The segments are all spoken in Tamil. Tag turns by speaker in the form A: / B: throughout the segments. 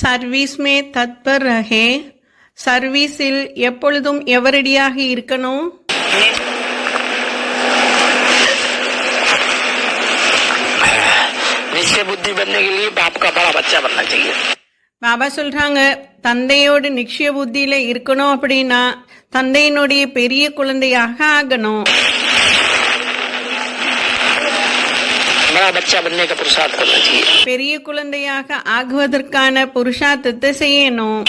A: சர்வீஸ் மே தத்பர் ரஹே. சர்வீஸில் எப்பொழுதும் எவரடியாக இருக்கணும்.
B: निश्चय बुद्धि बनने के लिए बाप का बड़ा बच्चा बनना चाहिए.
A: பாபா சொல்றாங்க, தந்தையோடு நிச்சய புத்தியில இருக்கணும் அப்படின்னா தந்தையினுடைய பெரிய குழந்தையாக ஆகணும்.
B: बड़ा बच्चा बनने का पुरुषार्थ करना चाहिए.
A: பெரிய குழந்தையாக ஆகுவதற்கான புருஷார்த்தத்தை செய்யணும்.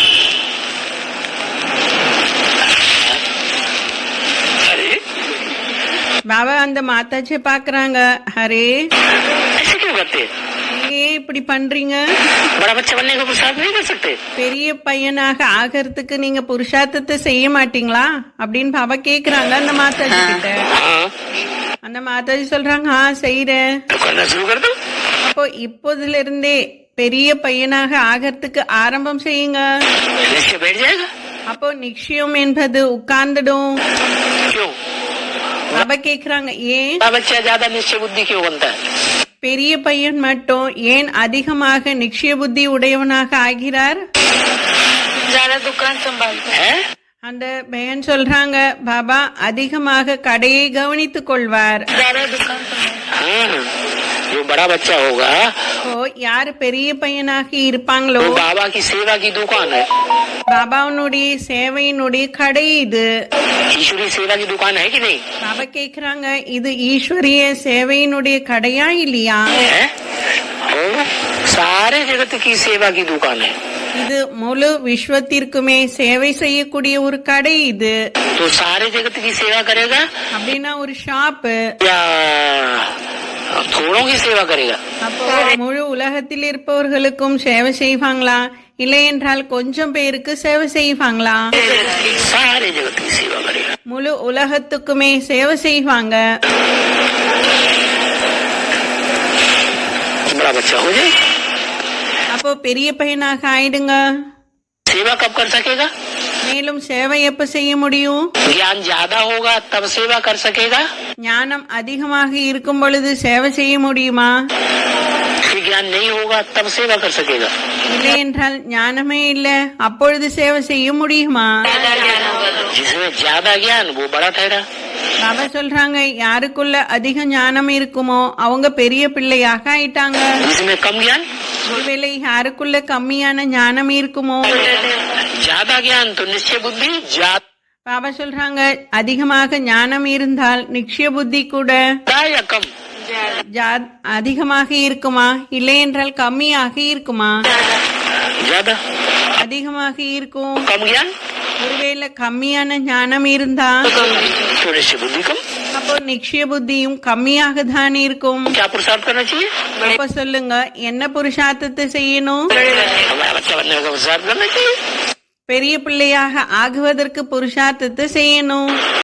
B: अरे
A: பாபா அந்த மாதாஜி பாக்குறாங்க, ஹரே
B: ऐसे क्यों करते?
A: நீங்க ஏன் இப்படி பண்றீங்க?
B: बड़ा बच्चा बनने का पुरुषार्थ नहीं कर सकते?
A: பெரிய பையனாக ஆகிறதுக்கு நீங்க புருஷார்த்தத்தை செய்ய மாட்டீங்களா அப்படின்னு பாபா கேக்குறாங்க அந்த மாதாஜி கிட்ட.
B: हाँ
A: அந்த மாதாஜி சொல்றாங்க, செய்யறேன்.
B: तो करना शुरू कर दो.
A: அப்போ இப்போதுல இருந்தே பெரிய பையனாக ஆகிறதுக்கு ஆரம்பம் செய்யுங்க.
B: निश्चय बैठ जाएगा.
A: அப்போ நிச்சயம் என்பது உட்கார்ந்துடும்.
B: क्यों?
A: பாபா கேக்குறாங்க, ஏன்
B: बड़ा बच्चा ज्यादा निश्चय बुद्धि क्यों बनता है?
A: பெரிய பையன் மட்டும் ஏன் அதிகமாக நிச்சய புத்தி உடையவனாக ஆகிறார்?
C: ज्यादा दुकान संभालते
B: हैं?
A: அந்த பையன் சொல்றாங்க, பாபா அதிகமாக கடையை கவனித்துக் கொள்வார்.
C: ज्यादा दुकान संभालते
B: हाँ, जो बड़ा बच्चा होगा
A: இப்போ யாரு பெரிய பையனாக இருப்பாங்களோ
B: वो बाबा की सेवा की दुकान है.
A: பாபாவுனுடைய சேவையினுடைய கடை இது.
B: ईश्वरी सेवा की दुकान है कि नहीं?
A: பாபா கேக்குறாங்க, இது ஈஸ்வரிய சேவையினுடைய கடையா இல்லையா?
B: है? और सारे जगत की सेवा की दुकान है.
A: இது முழு விஸ்வத்திற்குமே சேவை செய்யக்கூடிய ஒரு கடை இது.
B: तो सारे जगत की सेवा करेगा
A: அப்படின்னா ஒரு ஷாப்.
B: या थोड़ों की सेवा करेगा?
A: அப்போ முழு உலகத்தில் இருப்பவர்களுக்கும் சேவை செய்வாங்களா, இல்லை என்றால் கொஞ்சம் பேருக்கு சேவை செய்வாங்களா?
B: सारे जगत की सेवा करेगा.
A: முழு உலகத்துக்குமே சேவை செய்வாங்க.
B: बड़ा बच्चा हो जाए.
A: அப்போ பெரிய பையனாக ஆயிடுங்க.
B: सेवा कब कर सकेगा?
A: மேலும் சேவை எப்ப செய்ய முடியும்?
B: ज्ञान ज्यादा होगा तब सेवा कर सकेगा.
A: ஞானம் அதிகமாக இருக்கும் பொழுது சேவை செய்ய முடியுமா?
B: फिर ज्ञान नहीं होगा तब सेवा कर सकेगा.
A: இல்லை என்றால் ஞானமே இல்லை, அப்பொழுது சேவை செய்ய முடியுமா?
B: जिसमें ज्यादा ज्ञान वो बड़ा ठहरा.
A: பாபா சொல்றாங்க, யாருக்குள்ள அதிக ஞானம் இருக்குமோ அவங்க பெரிய பிள்ளையாக ஆயிட்டாங்க.
B: जिसमें कम ज्ञान
A: ஒருவேளை யாருக்குள்ள கம்மியான ஞானம் இருக்குமோ
B: ज्यादा ज्ञान तो निश्चय बुद्धि ज्यादा
A: பாபா சொல்றாங்க, அதிகமாக ஞானம் இருந்தால் நிச்சய புத்தி கூட
B: या कम?
A: அதிகமாக இருக்குமா, இல்லை என்றால் கம்மியாக இருக்குமா?
B: ज्यादा.
A: அதிகமாக இருக்கும்.
B: कम ज्ञान
A: ஒருவேளை கம்மியான ஞானம் இருந்தா
B: तो निश्चय बुद्धि कम.
A: அப்போ நிச்சய புத்தியும் கம்மியாக தான் இருக்கும்.
B: क्या पुरुषार्थ करना चाहिए?
A: அப்ப சொல்லுங்க, என்ன புருஷார்த்தத்தை செய்யணும்?
B: हमारा बच्चा बनने का पुरुषार्थ करना चाहिए.
A: பெரிய பிள்ளையாக ஆகுவதற்கு புருஷார்த்தத்தை செய்யணும்.